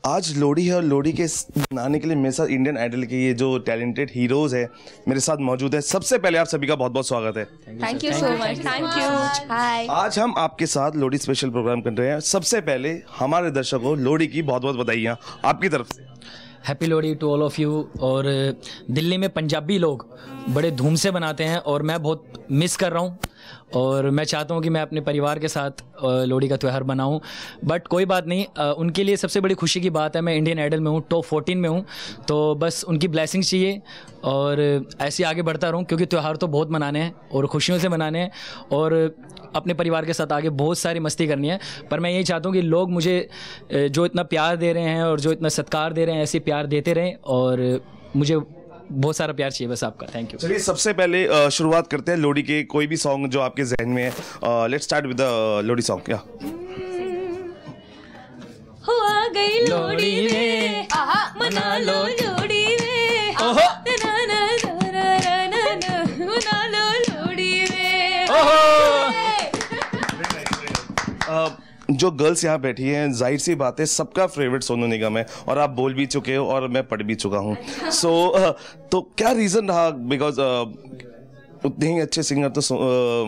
आज लोहड़ी है और लोहड़ी के मनाने के लिए मेरे साथ इंडियन आइडल के ये जो टैलेंटेड हीरोज़ है मेरे साथ मौजूद है। सबसे पहले आप सभी का बहुत बहुत स्वागत है। Thank you so much. Thank you. Hi. आज हम आपके साथ लोहड़ी स्पेशल प्रोग्राम कर रहे हैं। सबसे पहले हमारे दर्शकों को लोहड़ी की बहुत बहुत बधाइयाँ आपकी तरफ से। Happy Lohri to all of you. और दिल्ली में पंजाबी लोग बड़े धूम से बनाते हैं और मैं बहुत मिस कर रहा हूँ और मैं चाहता हूँ कि मैं अपने परिवार के साथ लोहड़ी का त्यौहार बनाऊँ, बट कोई बात नहीं। उनके लिए सबसे बड़ी खुशी की बात है मैं इंडियन आइडल में हूँ, टॉप 14 में हूँ, तो बस उनकी ब्लेसिंग्स चाहिए और ऐसे आगे बढ़ता रहूँ क्योंकि त्यौहार तो बहुत मनाने हैं और खुशियों से मनाने हैं और अपने परिवार के साथ आगे बहुत सारी मस्ती करनी है। पर मैं यही चाहता हूँ कि लोग मुझे जो इतना प्यार दे रहे हैं और जो इतना सत्कार दे रहे हैं ऐसे प्यार देते रहें और मुझे बहुत सारा प्यार चाहिए बस आपका। Thank you. चलिए सबसे पहले शुरुआत करते हैं लोहड़ी के कोई भी सॉन्ग जो आपके जहन में है। Let's start with the Lohri song. या हो आ गई लोहड़ी रे, मना लो लोहड़ी रे, ना ना ना ना ना, मना लो लोहड़ी रे। जो गर्ल्स यहाँ बैठी हैं जाहिर सी बात है सबका फेवरेट सोनू निगम है और आप बोल भी चुके हो और मैं पढ़ भी चुका हूँ। तो क्या रीज़न रहा? बिकॉज उतने ही अच्छे सिंगर तो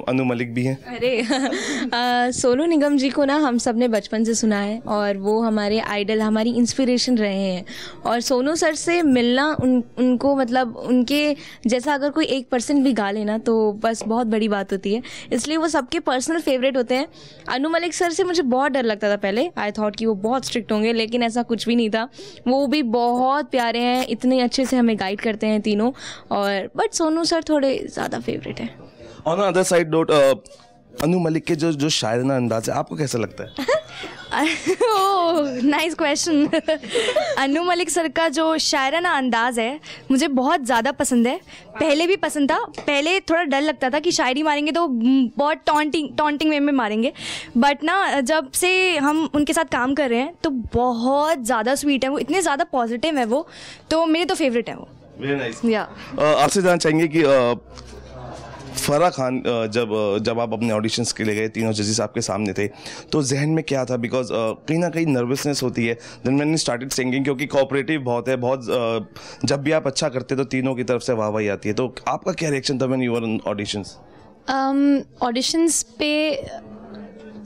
अनु मलिक भी हैं। अरे सोनू निगम जी को ना हम सब ने बचपन से सुना है और वो हमारे आइडल, हमारी इंस्पिरेशन रहे हैं। और सोनू सर से मिलना उनको मतलब उनके जैसा अगर कोई 1% भी गा लेना तो बस बहुत बड़ी बात होती है, इसलिए वो सबके पर्सनल फेवरेट होते हैं। अनु मलिक सर से मुझे बहुत डर लगता था पहले, आई थॉट कि वो बहुत स्ट्रिक्ट होंगे, लेकिन ऐसा कुछ भी नहीं था। वो भी बहुत प्यारे हैं, इतने अच्छे से हमें गाइड करते हैं तीनों। और बट सोनू सर थोड़े ज़्यादा फेवरेट है। On other side note Anu Malik के जो शायराना अंदाज है आपको कैसा लगता है? Oh nice question. Anu Malik sir का जो शायराना अंदाज़ है मुझे बहुत ज़्यादा पसंद है। पहले भी पसंद था, पहले थोड़ा डर लगता था कि शायरी मारेंगे तो बहुत टॉन्टिंग वे में मारेंगे, बट ना जब से हम उनके साथ काम कर रहे हैं तो बहुत ज़्यादा स्वीट है वो, इतने ज़्यादा पॉजिटिव है वो, तो मेरे तो फेवरेट है वो। Very nice. या आपसे जानना चाहेंगे कि फराह खान जब आप अपने ऑडिशंस के लिए गए, तीनों जजेस आपके सामने थे, तो जहन में क्या था? बिकॉज कहीं ना कहीं नर्वसनेस होती है then when you started singing, क्योंकि कोऑपरेटिव बहुत है, जब भी आप अच्छा करते तो तीनों की तरफ से वाहवाही आती है, तो आपका क्या रिएक्शन था when you were on auditions? Auditions पे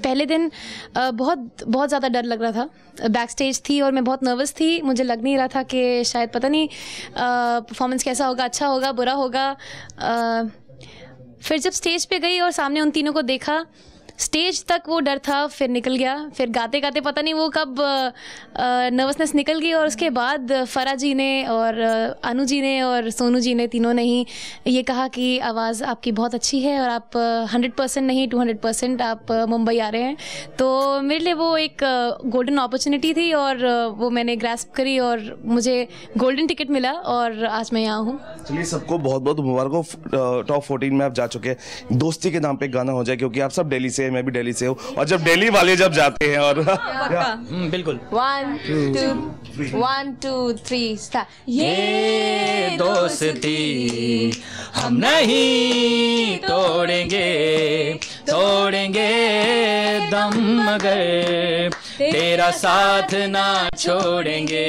पहले दिन बहुत ज़्यादा डर लग रहा था। बैक स्टेज थी और मैं बहुत नर्वस थी, मुझे लग नहीं रहा था कि शायद पता नहीं परफॉर्मेंस कैसा होगा, अच्छा होगा बुरा होगा। फिर जब स्टेज पे गई और सामने उन तीनों को देखा, स्टेज तक वो डर था, फिर निकल गया। फिर गाते गाते पता नहीं वो कब नर्वसनेस निकल गई और उसके बाद फराह जी ने और अनु जी ने और सोनू जी ने, तीनों ने ही ये कहा कि आवाज़ आपकी बहुत अच्छी है और आप 100% नहीं 200% आप मुंबई आ रहे हैं। तो मेरे लिए वो एक गोल्डन अपॉर्चुनिटी थी और वो मैंने ग्रैस्प करी और मुझे गोल्डन टिकट मिला और आज मैं यहाँ हूँ। चलिए सबको बहुत बहुत मुबारक हो, टॉप 14 में आप जा चुके हैं। दोस्ती के नाम पे गाना हो जाए, क्योंकि आप सब दिल्ली से, मैं भी दिल्ली से हूँ, और जब दिल्ली वाले जब जाते हैं और बिल्कुल 1 2 3 स्टार्ट। ये दोस्ती हम नहीं तोड़ेंगे दम मगर तेरा साथ ना छोड़ेंगे।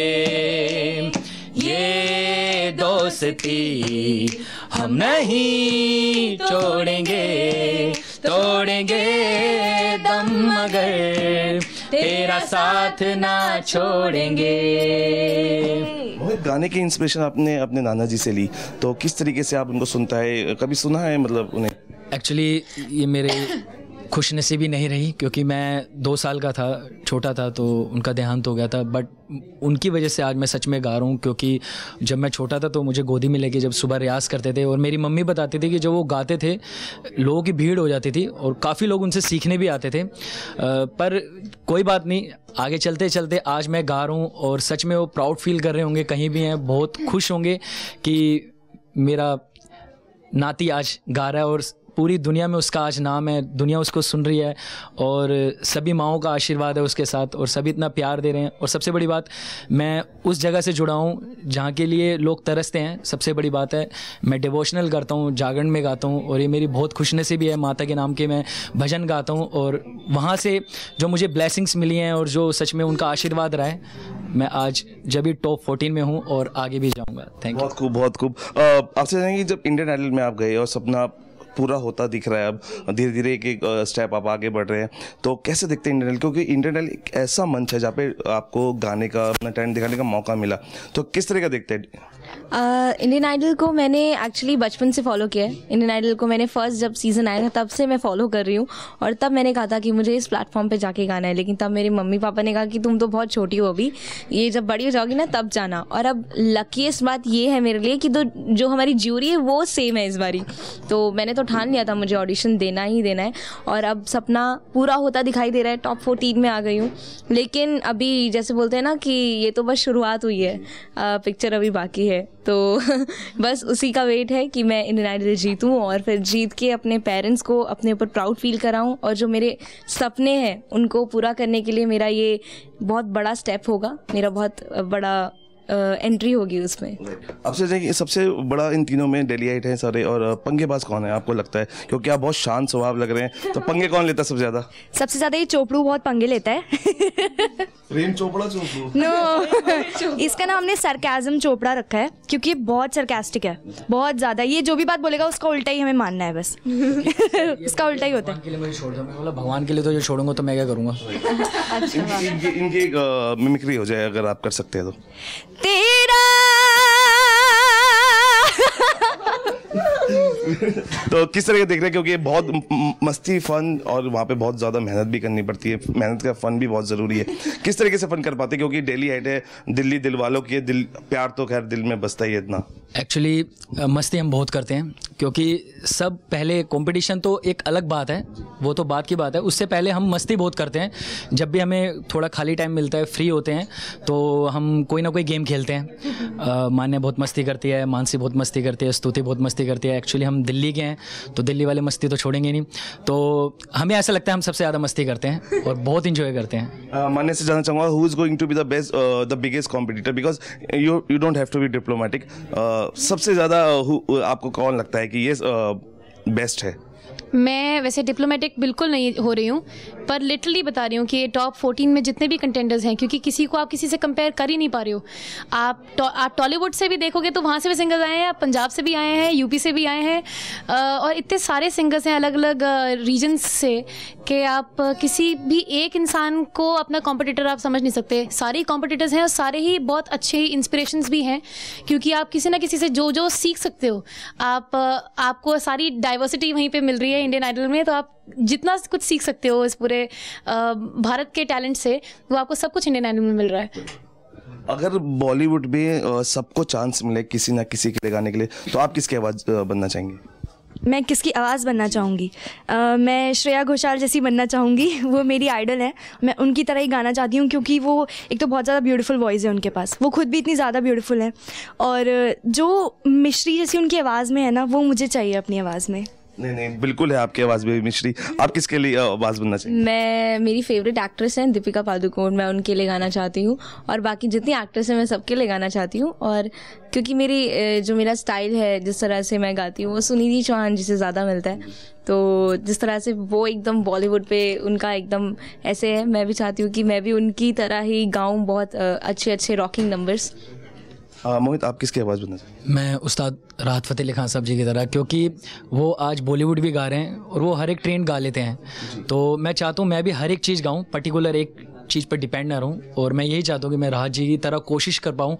ये दोस्ती हम नहीं तोड़ेंगे दम मगर तेरा साथ ना छोड़ेंगे। गाने की इंस्पिरेशन आपने अपने नाना जी से ली, तो किस तरीके से आप उनको सुनता है? कभी सुना है मतलब उन्हें? एक्चुअली ये मेरे खुशनसीबी नहीं रही क्योंकि मैं 2 साल का था, छोटा था, तो उनका देहांत हो गया था। बट उनकी वजह से आज मैं सच में गा रहा हूँ, क्योंकि जब मैं छोटा था तो मुझे गोदी में लेके जब सुबह रियाज़ करते थे और मेरी मम्मी बताती थी कि जब वो गाते थे लोगों की भीड़ हो जाती थी और काफ़ी लोग उनसे सीखने भी आते थे। पर कोई बात नहीं, आगे चलते चलते आज मैं गा रहा हूँ और सच में वो प्राउड फील कर रहे होंगे, कहीं भी हैं, बहुत खुश होंगे कि मेरा नाती आज गा रहा है और पूरी दुनिया में उसका आज नाम है, दुनिया उसको सुन रही है और सभी माँओं का आशीर्वाद है उसके साथ और सभी इतना प्यार दे रहे हैं। और सबसे बड़ी बात, मैं उस जगह से जुड़ा हूँ जहाँ के लिए लोग तरसते हैं। सबसे बड़ी बात है, मैं डिवोशनल करता हूँ, जागरण में गाता हूँ और ये मेरी बहुत खुशनसीबी है। माता के नाम के मैं भजन गाता हूँ और वहाँ से जो मुझे ब्लेसिंग्स मिली हैं और जो सच में उनका आशीर्वाद रहा है, मैं आज जब भी टॉप 14 में हूँ और आगे भी जाऊँगा। Thank you. बहुत खूब, बहुत खूब। आपसे जानेंगे, जब इंडियन आइडल में आप गए और सपना पूरा होता दिख रहा है, अब धीरे धीरे एक एक स्टेप आप आगे बढ़ रहे हैं, तो कैसे देखते हैं इंडियन आइडल? क्योंकि इंडियन आइडल एक ऐसा मंच है जहाँ पे आपको गाने का, अपना टैलेंट दिखाने का मौका मिला, तो किस तरह का देखते हैं? इंडियन आइडल को मैंने एक्चुअली बचपन से फॉलो किया है। इंडियन आइडल को मैंने फर्स्ट जब सीज़न आया था तब से मैं फॉलो कर रही हूँ, और तब मैंने कहा था कि मुझे इस प्लेटफॉर्म पे जाके गाना है, लेकिन तब मेरे मम्मी पापा ने कहा कि तुम तो बहुत छोटी हो अभी, ये जब बड़ी हो जाओगी ना तब जाना। और अब लकीस्ट बात ये है मेरे लिए कि जो हमारी ज्यूरी है वो सेम है इस बारी, तो मैंने तो ठान लिया था मुझे ऑडिशन देना ही देना है, और अब सपना पूरा होता दिखाई दे रहा है। टॉप 14 में आ गई हूँ, लेकिन अभी जैसे बोलते हैं ना कि ये तो बस शुरुआत हुई है, पिक्चर अभी बाकी है, तो बस उसी का वेट है कि मैं इंडियन आइडल जीतूँ और फिर जीत के अपने पेरेंट्स को अपने ऊपर प्राउड फील कराऊँ, और जो मेरे सपने हैं उनको पूरा करने के लिए मेरा ये बहुत बड़ा स्टेप होगा, मेरा बहुत बड़ा एंट्री होगी उसमें। आपसे जाएंगे, सबसे बड़ा इन तीनों में डेलीआइट है सारे, और पंगेबाज कौन है आपको लगता है? क्योंकि आप बहुत शांत स्वभाव लग रहे हैं, तो पंगे कौन लेता है सबसे ज़्यादा? सबसे ज़्यादा ये चोपड़ू बहुत पंगे लेता है। प्रेम चोपड़ा चोपड़ू? नो, इसका नाम हमने सरकाज़म चोपड़ा रखा है, क्योंकि ये बहुत सरकास्टिक है, बहुत ज़्यादा। ये जो भी बात बोलेगा उसका उल्टा ही हमें मानना है, बस उसका उल्टा ही होता है। भगवान के लिए मुझे छोड़ दो, मैं बोला भगवान के लिए तो जो छोड़ूंगा तो मैं क्या करूँगा। इनकी मिमिक्री हो जाए अगर आप कर सकते हैं तो। तेरा तो किस तरह के देख रहे हैं? क्योंकि बहुत मस्ती, फन, और वहाँ पे बहुत ज़्यादा मेहनत भी करनी पड़ती है, मेहनत का फन भी बहुत ज़रूरी है। किस तरीके से फन कर पाते हैं? क्योंकि डेली हाइट है, दिल्ली दिल वालों की है, दिल प्यार तो खैर दिल में बसता ही है इतना। एक्चुअली मस्ती हम बहुत करते हैं, क्योंकि सब पहले कंपटीशन तो एक अलग बात है, वो तो बात की बात है, उससे पहले हम मस्ती बहुत करते हैं। जब भी हमें थोड़ा खाली टाइम मिलता है, फ्री होते हैं, तो हम कोई ना कोई गेम खेलते हैं। मान्या बहुत मस्ती करती है, मानसी बहुत मस्ती करती है, स्तुति बहुत मस्ती करती है। एक्चुअली हम दिल्ली के हैं तो दिल्ली वाले मस्ती तो छोड़ेंगे नहीं, तो हमें ऐसा लगता है हम सबसे ज़्यादा मस्ती करते हैं और बहुत इंजॉय करते हैं। मान्या से जानना चाहूँगा, who is going to be the best, the biggest competitor, because you don't have to be diplomatic. सबसे ज़्यादा आपको कौन लगता है कि ये बेस्ट है? मैं वैसे डिप्लोमेटिक बिल्कुल नहीं हो रही हूँ, पर लिटरली बता रही हूँ कि टॉप 14 में जितने भी कंटेंडर्स हैं, क्योंकि किसी को आप किसी से कंपेयर कर ही नहीं पा रहे हो। आप टॉलीवुड से भी देखोगे तो वहाँ से भी सिंगर्स आए हैं, पंजाब से भी आए हैं, यूपी से भी आए हैं, और इतने सारे सिंगर्स हैं अलग अलग रीजन्स से कि आप किसी भी एक इंसान को अपना कॉम्पिटिटर आप समझ नहीं सकते। सारे कॉम्पिटिटर्स हैं और सारे ही बहुत अच्छे इंस्पिरेशंस भी हैं, क्योंकि आप किसी ना किसी से जो सीख सकते हो। आपको सारी डाइवर्सिटी वहीं पे मिल रही है इंडियन आइडल में, तो आप जितना कुछ सीख सकते हो इस पूरे भारत के टैलेंट से, वो आपको सब कुछ इंडियन आइडल में मिल रहा है। अगर बॉलीवुड में सबको चांस मिले किसी ना किसी के लिए गाने के लिए, तो आप किसकी आवाज़ बनना चाहेंगे? मैं किसकी आवाज़ बनना चाहूँगी? मैं श्रेया घोषाल जैसी बनना चाहूँगी, वो मेरी आइडल है। मैं उनकी तरह ही गाना चाहती हूँ, क्योंकि वो एक तो बहुत ज़्यादा ब्यूटीफुल वॉइस है उनके पास, वो खुद भी इतनी ज़्यादा ब्यूटीफुल है, और जो मिश्री जैसी उनकी आवाज़ में है ना, वो मुझे चाहिए अपनी आवाज़ में। नहीं, बिल्कुल है आपकी आवाज़ भी मिश्री। आप किसके लिए आवाज़ बनना चाहिए? मैं, मेरी फेवरेट एक्ट्रेस हैं दीपिका पादुकोण, मैं उनके लिए गाना चाहती हूँ, और बाकी जितनी एक्ट्रेस हैं मैं सबके लिए गाना चाहती हूँ। और क्योंकि मेरा स्टाइल है, जिस तरह से मैं गाती हूँ, वो सुनिधि चौहान जी से ज़्यादा मिलता है, तो जिस तरह से वो एकदम बॉलीवुड पे उनका एकदम ऐसे है, मैं भी चाहती हूँ कि मैं भी उनकी तरह ही गाऊँ बहुत अच्छे रॉकिंग नंबर्स। मोहित, आप किसकी आवाज़ बनना चाहिए? मैं उस्ताद राहत फ़तेह अली खान साहब जी की तरह, क्योंकि वो आज बॉलीवुड भी गा रहे हैं और वो हर एक ट्रेंड गा लेते हैं, तो मैं चाहता हूँ मैं भी हर एक चीज़ गाऊँ, पर्टिकुलर एक चीज़ पर डिपेंड ना रहूँ, और मैं यही चाहता हूँ कि मैं राहत जी की तरह कोशिश कर पाऊँ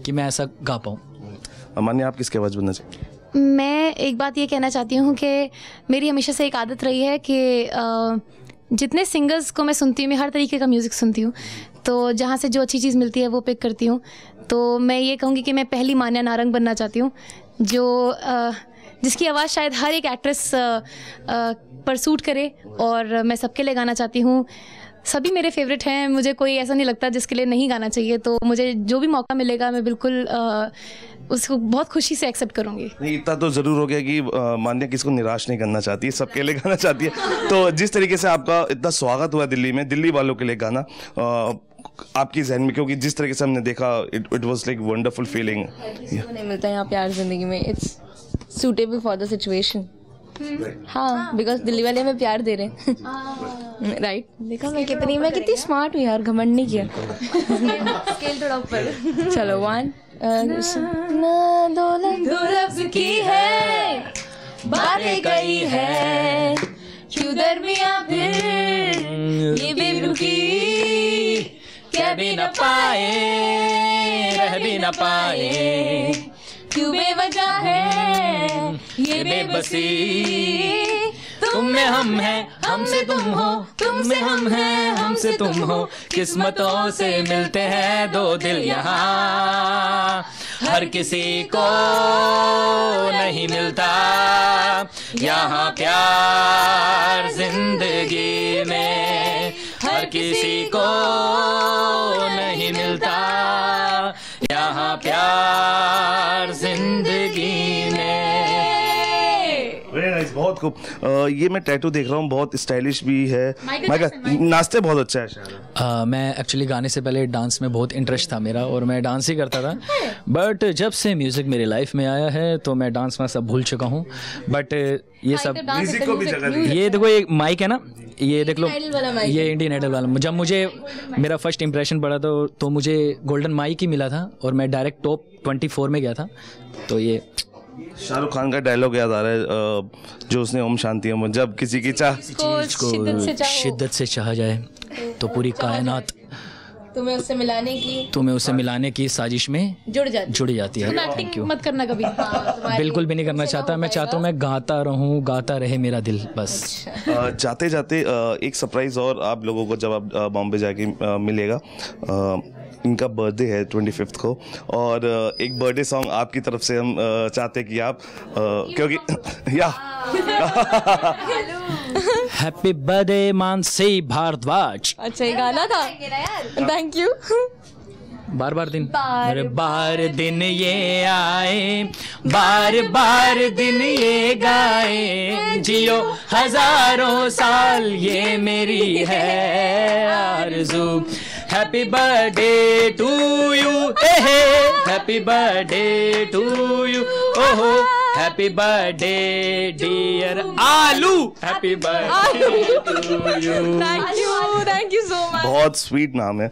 कि मैं ऐसा गा पाऊँ। मान्या, आप किसकी आवाज़ बनना चाहिए? मैं एक बात ये कहना चाहती हूँ कि मेरी हमेशा से एक आदत रही है कि जितने सिंगर्स को मैं सुनती हूँ, मैं हर तरीके का म्यूज़िक सुनती हूँ, तो जहाँ से जो अच्छी चीज़ मिलती है वो पिक करती हूँ। तो मैं ये कहूँगी कि मैं पहली मान्या नारंग बनना चाहती हूँ, जो जिसकी आवाज़ शायद हर एक एक्ट्रेस पर सूट करे, और मैं सबके लिए गाना चाहती हूँ। सभी मेरे फेवरेट हैं, मुझे कोई ऐसा नहीं लगता जिसके लिए नहीं गाना चाहिए, तो मुझे जो भी मौका मिलेगा मैं बिल्कुल उसको बहुत खुशी से एक्सेप्ट करूँगी। नहीं, इतना तो ज़रूर हो गया कि मान्या किसको निराश नहीं करना चाहती है, सबके लिए गाना चाहती है। तो जिस तरीके से आपका इतना स्वागत हुआ दिल्ली में, दिल्ली वालों के लिए गाना आपकी जहन में, क्योंकि जिस तरीके से हमने देखा, it was like wonderful feeling. नहीं मिलता है यहाँ प्यार जिंदगी में, it's suitable for the situation. हाँ, बिकॉज दिल्ली वाले हमें प्यार दे रहे हैं। राइट, देखा मैं कितनी स्मार्ट हूँ यार, घमंड नहीं किया। स्केल थोड़ा ऊपर। चलो 1 दो लफ्ज की है, बातें कही है, क्यों दरमियां फिर ये बेरुखी, कह भी न पाए, रह भी न पाए, क्यों बेवजह है ये बेबसी, तुम में हम हैं, हमसे तुम हो, तुम में हम हैं, हमसे तुम हो, किस्मतों से मिलते हैं दो दिल यहाँ, हर किसी को नहीं मिलता यहाँ प्यार जिंदगी में, हर किसी को नहीं मिलता यहाँ प्यार जिंदगी में। वेरी नाइस, बहुत खूब। ये मैं टैटू देख रहा हूँ, बहुत स्टाइलिश भी है। माइकल नाचते बहुत अच्छा है शायद। मैं एक्चुअली गाने से पहले डांस में बहुत इंटरेस्ट था मेरा और मैं डांस ही करता था, बट जब से म्यूज़िक मेरी लाइफ में आया है तो मैं डांस में सब भूल चुका हूँ। बट ये सब म्यूजिक को भी जगह दी। ये देखो, ये माइक है ना, ये देख लो, ये इंडियन आइडल वाला। जब मुझे मेरा फर्स्ट इंप्रेशन पड़ा तो मुझे गोल्डन माइक ही मिला था और मैं डायरेक्ट टॉप 24 में गया था। तो ये शाहरुख खान का डायलॉग याद आ रहा है, जो उसने ओम शांति ओम, जब किसी की चाह चीज को शिद्दत से चाहा जाए तो पूरी कायनात तुम्हें उससे मिलाने की साजिश में जुड़ जाती है। Thank you. मत करना कभी। बिल्कुल भी नहीं करना चाहता, मैं चाहता हूँ मैं गाता रहूँ, गाता रहे मेरा दिल बस। जाते जाते एक सरप्राइज और आप लोगों को जब आप बॉम्बे जाके मिलेगा। इनका बर्थडे है 25 को और एक बर्थडे सॉन्ग आपकी तरफ से हम चाहते हैं कि आप क्योंकि या हैप्पी बर्थडे मानसी भारद्वाज। अच्छा, ये गाना था। Thank you. बार बार दिन, बार बार दिन ये आए, बार बार दिन ये गाए, जियो हजारों साल ये मेरी है आरज़ू। Happy birthday to you, happy birthday to you, ओहो happy birthday dear Aloo, happy birthday to you. Thank you so much. बहुत स्वीट नाम है।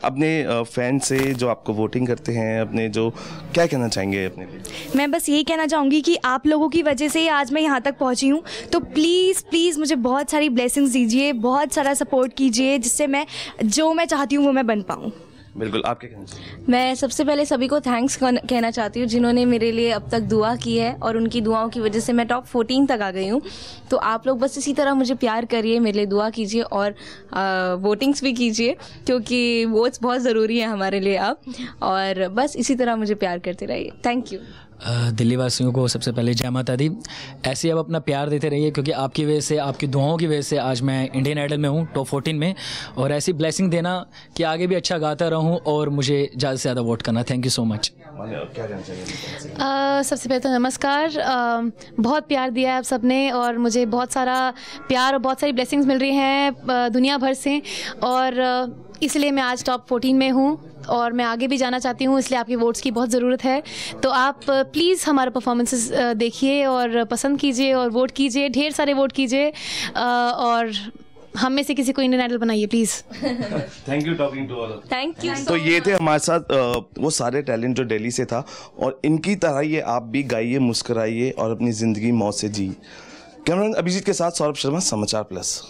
अपने फैन से जो आपको वोटिंग करते हैं, अपने जो क्या कहना चाहेंगे अपने लिए? मैं बस यही कहना चाहूँगी कि आप लोगों की वजह से ही आज मैं यहाँ तक पहुँची हूँ, तो प्लीज़ प्लीज़ मुझे बहुत सारी ब्लेसिंग्स दीजिए, बहुत सारा सपोर्ट कीजिए, जिससे मैं जो मैं चाहती हूँ वो मैं बन पाऊँ। बिल्कुल, आप क्या कहना चाहिए? मैं सबसे पहले सभी को थैंक्स कहना चाहती हूँ जिन्होंने मेरे लिए अब तक दुआ की है, और उनकी दुआओं की वजह से मैं टॉप 14 तक आ गई हूँ। तो आप लोग बस इसी तरह मुझे प्यार करिए, मेरे लिए दुआ कीजिए और वोटिंग्स भी कीजिए, क्योंकि वोट्स बहुत ज़रूरी है हमारे लिए अब। और बस इसी तरह मुझे प्यार करते रहिए। Thank you. दिल्ली वासियों को सबसे पहले जय माता दी। ऐसे ही अब अपना प्यार देते रहिए, क्योंकि आपकी वजह से, आपकी दुआओं की वजह से आज मैं इंडियन आइडल में हूँ, टॉप 14 में। और ऐसी ब्लेसिंग देना कि आगे भी अच्छा गाता रहूँ और मुझे ज़्यादा से ज़्यादा वोट करना। Thank you so much. क्या कहना चाहिए? सबसे पहले तो नमस्कार। बहुत प्यार दिया है आप सबने और मुझे बहुत सारा प्यार और बहुत सारी ब्लेसिंग्स मिल रही हैं दुनिया भर से, और इसलिए मैं आज टॉप 14 में हूँ और मैं आगे भी जाना चाहती हूँ, इसलिए आपकी वोट्स की बहुत ज़रूरत है। तो आप प्लीज़ हमारे परफॉर्मेंसेस देखिए और पसंद कीजिए और वोट कीजिए, ढेर सारे वोट कीजिए, और हम में से किसी को इंडियन आइडल बनाइए please. Thank you talking to all. Thank you. तो ये थे हमारे साथ वो सारे टैलेंट जो दिल्ली से था, और इनकी तरह ये आप भी गाइए, मुस्कुराइए और अपनी ज़िंदगी मौज से जी। कैमरामैन अभिजीत के साथ सौरभ शर्मा, समाचार प्लस।